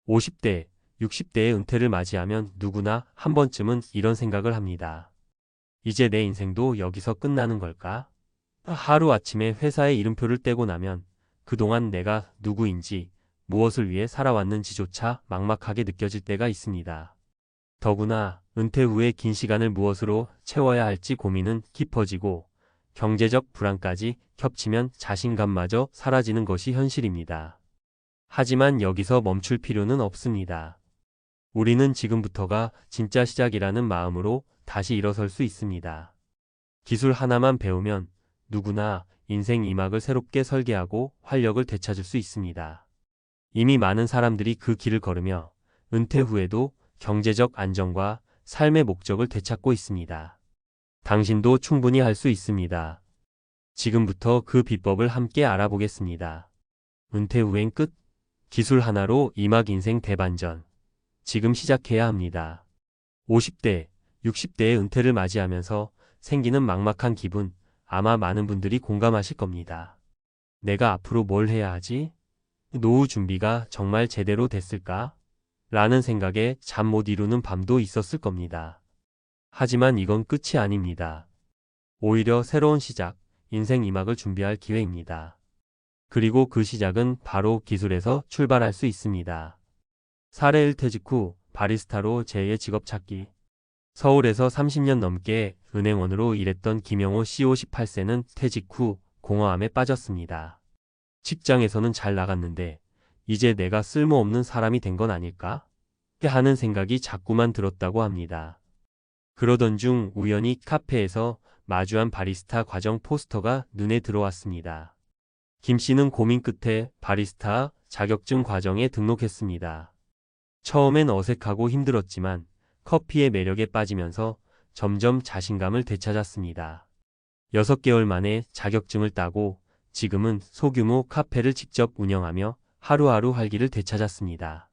50대, 60대의 은퇴를 맞이하면 누구나 한 번쯤은 이런 생각을 합니다. 이제 내 인생도 여기서 끝나는 걸까? 하루아침에 회사에 이름표를 떼고 나면 그동안 내가 누구인지, 무엇을 위해 살아왔는지조차 막막하게 느껴질 때가 있습니다. 더구나 은퇴 후에 긴 시간을 무엇으로 채워야 할지 고민은 깊어지고 경제적 불안까지 겹치면 자신감마저 사라지는 것이 현실입니다. 하지만 여기서 멈출 필요는 없습니다. 우리는 지금부터가 진짜 시작이라는 마음으로 다시 일어설 수 있습니다. 기술 하나만 배우면 누구나 인생 2막을 새롭게 설계하고 활력을 되찾을 수 있습니다. 이미 많은 사람들이 그 길을 걸으며 은퇴 후에도 경제적 안정과 삶의 목적을 되찾고 있습니다. 당신도 충분히 할 수 있습니다. 지금부터 그 비법을 함께 알아보겠습니다. 은퇴 후엔 끝. 기술 하나로 2막 인생 대반전. 지금 시작해야 합니다. 50대, 60대의 은퇴를 맞이하면서 생기는 막막한 기분, 아마 많은 분들이 공감하실 겁니다. 내가 앞으로 뭘 해야 하지? 노후 준비가 정말 제대로 됐을까? 라는 생각에 잠 못 이루는 밤도 있었을 겁니다. 하지만 이건 끝이 아닙니다. 오히려 새로운 시작, 인생 2막을 준비할 기회입니다. 그리고 그 시작은 바로 기술에서 출발할 수 있습니다. 사례 1 퇴직 후 바리스타로 제2의 직업 찾기. 서울에서 30년 넘게 은행원으로 일했던 김영호 씨 58세는 퇴직 후 공허함에 빠졌습니다. 직장에서는 잘 나갔는데 이제 내가 쓸모없는 사람이 된 건 아닐까? 하는 생각이 자꾸만 들었다고 합니다. 그러던 중 우연히 카페에서 마주한 바리스타 과정 포스터가 눈에 들어왔습니다. 김 씨는 고민 끝에 바리스타 자격증 과정에 등록했습니다. 처음엔 어색하고 힘들었지만 커피의 매력에 빠지면서 점점 자신감을 되찾았습니다. 6개월 만에 자격증을 따고 지금은 소규모 카페를 직접 운영하며 하루하루 활기를 되찾았습니다.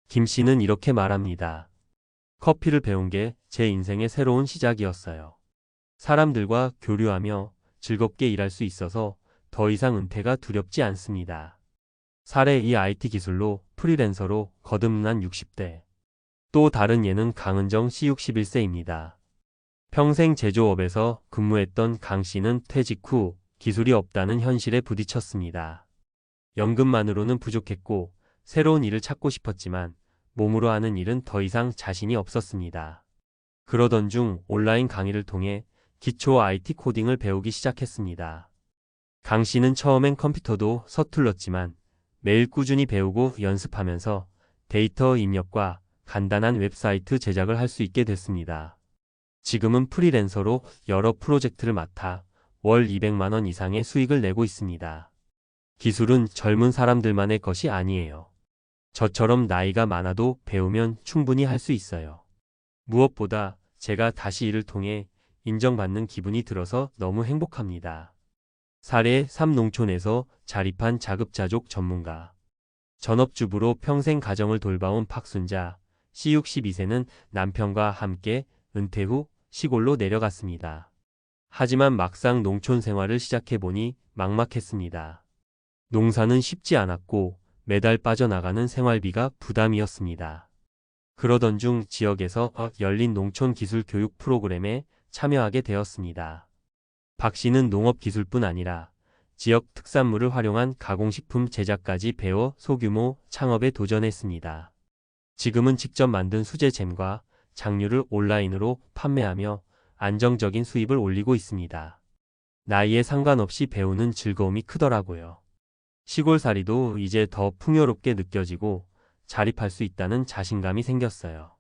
김 씨는 이렇게 말합니다. 커피를 배운 게 제 인생의 새로운 시작이었어요. 사람들과 교류하며 즐겁게 일할 수 있어서 더 이상 은퇴가 두렵지 않습니다. 사례 2 IT 기술로 프리랜서로 거듭난 60대. 또 다른 예는 강은정 씨 61세입니다. 평생 제조업에서 근무했던 강 씨는 퇴직 후 기술이 없다는 현실에 부딪혔습니다. 연금만으로는 부족했고 새로운 일을 찾고 싶었지만 몸으로 하는 일은 더 이상 자신이 없었습니다. 그러던 중 온라인 강의를 통해 기초 IT 코딩을 배우기 시작했습니다. 강 씨는 처음엔 컴퓨터도 서툴렀지만 매일 꾸준히 배우고 연습하면서 데이터 입력과 간단한 웹사이트 제작을 할 수 있게 됐습니다. 지금은 프리랜서로 여러 프로젝트를 맡아 월 200만 원 이상의 수익을 내고 있습니다. 기술은 젊은 사람들만의 것이 아니에요. 저처럼 나이가 많아도 배우면 충분히 할 수 있어요. 무엇보다 제가 다시 일을 통해 인정받는 기분이 들어서 너무 행복합니다. 사례 3 농촌에서 자립한 자급자족 전문가. 전업주부로 평생 가정을 돌봐온 박순자 씨 62세는 남편과 함께 은퇴 후 시골로 내려갔습니다. 하지만 막상 농촌 생활을 시작해보니 막막했습니다. 농사는 쉽지 않았고 매달 빠져나가는 생활비가 부담이었습니다. 그러던 중 지역에서 열린 농촌 기술 교육 프로그램에 참여하게 되었습니다. 박 씨는 농업 기술뿐 아니라 지역 특산물을 활용한 가공식품 제작까지 배워 소규모 창업에 도전했습니다. 지금은 직접 만든 수제잼과 장류를 온라인으로 판매하며 안정적인 수입을 올리고 있습니다. 나이에 상관없이 배우는 즐거움이 크더라고요. 시골살이도 이제 더 풍요롭게 느껴지고 자립할 수 있다는 자신감이 생겼어요.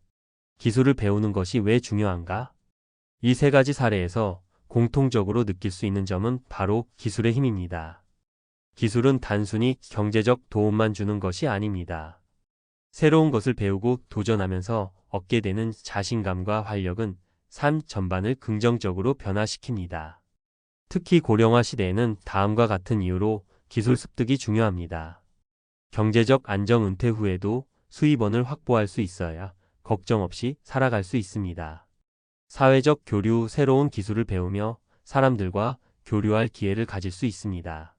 기술을 배우는 것이 왜 중요한가? 이 3가지 사례에서 공통적으로 느낄 수 있는 점은 바로 기술의 힘입니다. 기술은 단순히 경제적 도움만 주는 것이 아닙니다. 새로운 것을 배우고 도전하면서 얻게 되는 자신감과 활력은 삶 전반을 긍정적으로 변화시킵니다. 특히 고령화 시대에는 다음과 같은 이유로 기술 습득이 중요합니다. 경제적 안정 은퇴 후에도 수입원을 확보할 수 있어야 걱정 없이 살아갈 수 있습니다. 사회적 교류, 새로운 기술을 배우며 사람들과 교류할 기회를 가질 수 있습니다.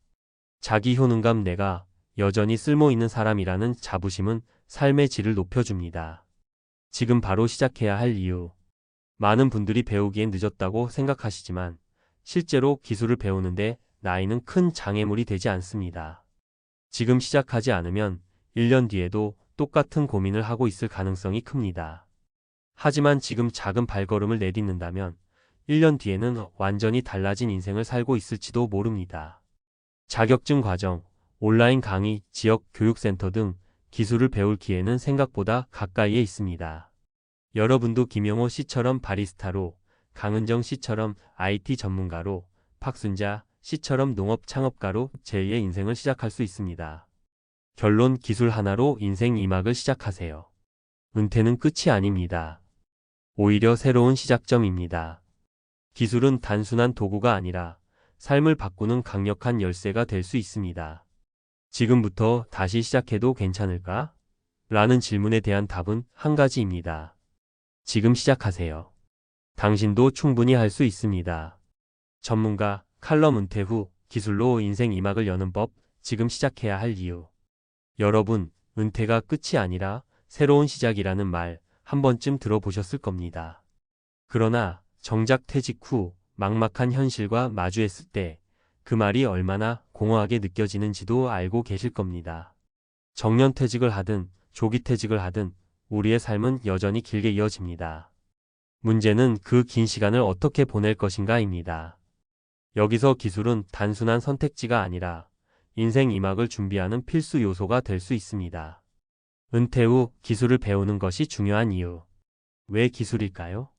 자기 효능감, 내가 여전히 쓸모 있는 사람이라는 자부심은 삶의 질을 높여줍니다. 지금 바로 시작해야 할 이유. 많은 분들이 배우기엔 늦었다고 생각하시지만 실제로 기술을 배우는데 나이는 큰 장애물이 되지 않습니다. 지금 시작하지 않으면 1년 뒤에도 똑같은 고민을 하고 있을 가능성이 큽니다. 하지만 지금 작은 발걸음을 내딛는다면 1년 뒤에는 완전히 달라진 인생을 살고 있을지도 모릅니다. 자격증 과정, 온라인 강의, 지역 교육센터 등 기술을 배울 기회는 생각보다 가까이에 있습니다. 여러분도 김영호 씨처럼 바리스타로, 강은정 씨처럼 IT 전문가로, 박순자 씨처럼 농업 창업가로 제2의 인생을 시작할 수 있습니다. 결론, 기술 하나로 인생 2막을 시작하세요. 은퇴는 끝이 아닙니다. 오히려 새로운 시작점입니다. 기술은 단순한 도구가 아니라 삶을 바꾸는 강력한 열쇠가 될 수 있습니다. 지금부터 다시 시작해도 괜찮을까? 라는 질문에 대한 답은 한 가지입니다. 지금 시작하세요. 당신도 충분히 할 수 있습니다. 전문가 칼럼 은퇴 후 기술로 인생 2막을 여는 법, 지금 시작해야 할 이유. 여러분, 은퇴가 끝이 아니라 새로운 시작이라는 말 한 번쯤 들어보셨을 겁니다. 그러나 정작 퇴직 후 막막한 현실과 마주했을 때 그 말이 얼마나 공허하게 느껴지는지도 알고 계실 겁니다. 정년퇴직을 하든 조기퇴직을 하든 우리의 삶은 여전히 길게 이어집니다. 문제는 그 긴 시간을 어떻게 보낼 것인가입니다. 여기서 기술은 단순한 선택지가 아니라 인생 2막을 준비하는 필수 요소가 될 수 있습니다. 은퇴 후 기술을 배우는 것이 중요한 이유. 왜 기술일까요?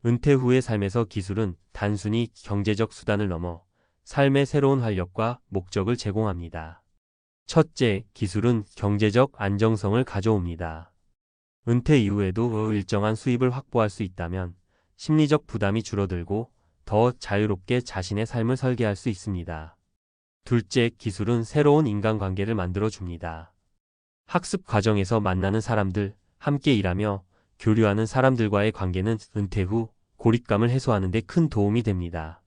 은퇴 후의 삶에서 기술은 단순히 경제적 수단을 넘어 삶의 새로운 활력과 목적을 제공합니다. 첫째, 기술은 경제적 안정성을 가져옵니다. 은퇴 이후에도 일정한 수입을 확보할 수 있다면 심리적 부담이 줄어들고 더 자유롭게 자신의 삶을 설계할 수 있습니다. 둘째, 기술은 새로운 인간관계를 만들어줍니다. 학습 과정에서 만나는 사람들, 함께 일하며 교류하는 사람들과의 관계는 은퇴 후 고립감을 해소하는 데 큰 도움이 됩니다.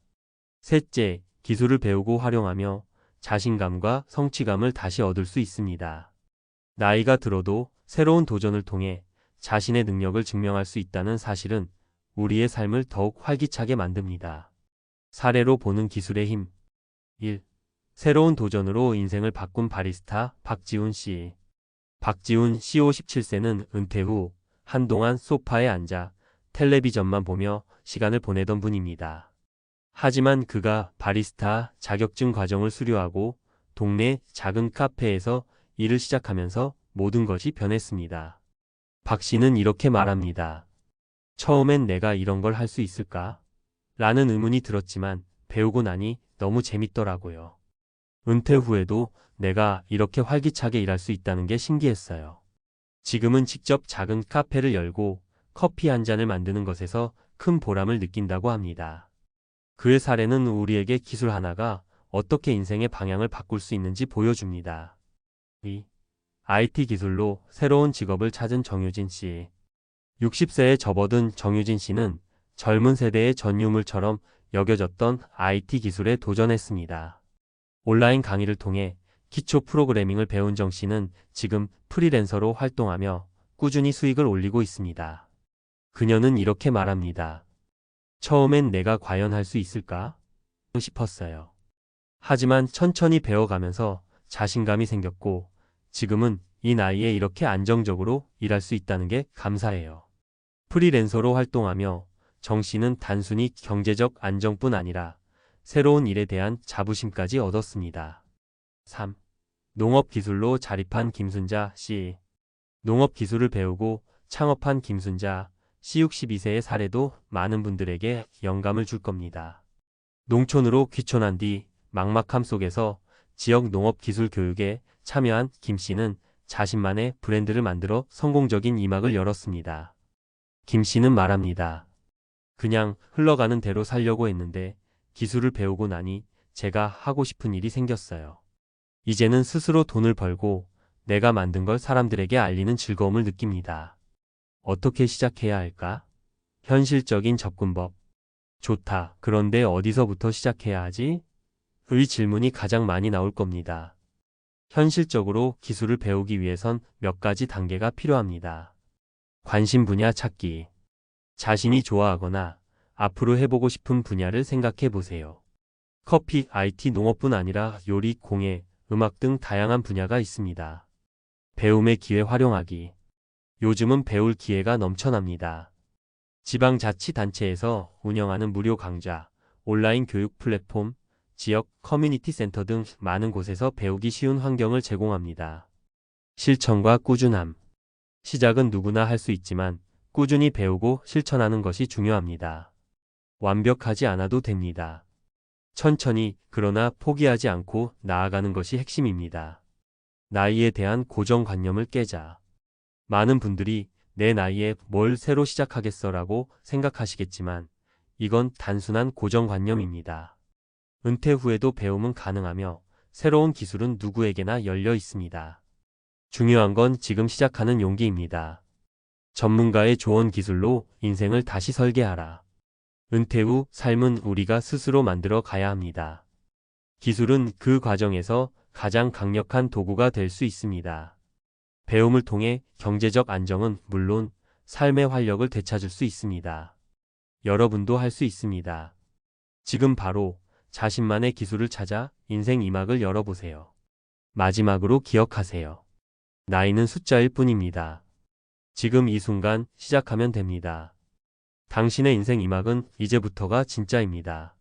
셋째, 기술을 배우고 활용하며 자신감과 성취감을 다시 얻을 수 있습니다. 나이가 들어도 새로운 도전을 통해 자신의 능력을 증명할 수 있다는 사실은 우리의 삶을 더욱 활기차게 만듭니다. 사례로 보는 기술의 힘. 1. 새로운 도전으로 인생을 바꾼 바리스타 박지훈 씨. 박지훈 씨 57세는 은퇴 후 한동안 소파에 앉아 텔레비전만 보며 시간을 보내던 분입니다. 하지만 그가 바리스타 자격증 과정을 수료하고 동네 작은 카페에서 일을 시작하면서 모든 것이 변했습니다. 박 씨는 이렇게 말합니다. 처음엔 내가 이런 걸 할 수 있을까? 라는 의문이 들었지만 배우고 나니 너무 재밌더라고요. 은퇴 후에도 내가 이렇게 활기차게 일할 수 있다는 게 신기했어요. 지금은 직접 작은 카페를 열고 커피 한 잔을 만드는 것에서 큰 보람을 느낀다고 합니다. 그의 사례는 우리에게 기술 하나가 어떻게 인생의 방향을 바꿀 수 있는지 보여줍니다. 2. IT 기술로 새로운 직업을 찾은 정유진 씨. 60세에 접어든 정유진 씨는 젊은 세대의 전유물처럼 여겨졌던 IT 기술에 도전했습니다. 온라인 강의를 통해 기초 프로그래밍을 배운 정 씨는 지금 프리랜서로 활동하며 꾸준히 수익을 올리고 있습니다. 그녀는 이렇게 말합니다. 처음엔 내가 과연 할 수 있을까? 싶었어요. 하지만 천천히 배워가면서 자신감이 생겼고 지금은 이 나이에 이렇게 안정적으로 일할 수 있다는 게 감사해요. 프리랜서로 활동하며 정 씨는 단순히 경제적 안정뿐 아니라 새로운 일에 대한 자부심까지 얻었습니다. 3. 농업 기술로 자립한 김순자 씨. 농업 기술을 배우고 창업한 김순자 씨 62세의 사례도 많은 분들에게 영감을 줄 겁니다. 농촌으로 귀촌한 뒤 막막함 속에서 지역 농업 기술 교육에 참여한 김 씨는 자신만의 브랜드를 만들어 성공적인 2막을 열었습니다. 김 씨는 말합니다. 그냥 흘러가는 대로 살려고 했는데 기술을 배우고 나니 제가 하고 싶은 일이 생겼어요. 이제는 스스로 돈을 벌고 내가 만든 걸 사람들에게 알리는 즐거움을 느낍니다. 어떻게 시작해야 할까? 현실적인 접근법. 좋다. 그런데 어디서부터 시작해야 하지? 의 질문이 가장 많이 나올 겁니다. 현실적으로 기술을 배우기 위해선 몇 가지 단계가 필요합니다. 관심 분야 찾기. 자신이 좋아하거나 앞으로 해보고 싶은 분야를 생각해 보세요. 커피, IT, 농업뿐 아니라 요리, 공예, 음악 등 다양한 분야가 있습니다. 배움의 기회 활용하기. 요즘은 배울 기회가 넘쳐납니다. 지방자치단체에서 운영하는 무료 강좌, 온라인 교육 플랫폼, 지역 커뮤니티 센터 등 많은 곳에서 배우기 쉬운 환경을 제공합니다. 실천과 꾸준함. 시작은 누구나 할 수 있지만 꾸준히 배우고 실천하는 것이 중요합니다. 완벽하지 않아도 됩니다. 천천히 그러나 포기하지 않고 나아가는 것이 핵심입니다. 나이에 대한 고정관념을 깨자. 많은 분들이 내 나이에 뭘 새로 시작하겠어라고 생각하시겠지만 이건 단순한 고정관념입니다. 은퇴 후에도 배움은 가능하며 새로운 기술은 누구에게나 열려 있습니다. 중요한 건 지금 시작하는 용기입니다. 전문가의 조언 기술로 인생을 다시 설계하라. 은퇴 후 삶은 우리가 스스로 만들어 가야 합니다. 기술은 그 과정에서 가장 강력한 도구가 될 수 있습니다. 배움을 통해 경제적 안정은 물론 삶의 활력을 되찾을 수 있습니다. 여러분도 할 수 있습니다. 지금 바로 자신만의 기술을 찾아 인생 2막을 열어보세요. 마지막으로 기억하세요. 나이는 숫자일 뿐입니다. 지금 이 순간 시작하면 됩니다. 당신의 인생 2막은 이제부터가 진짜입니다.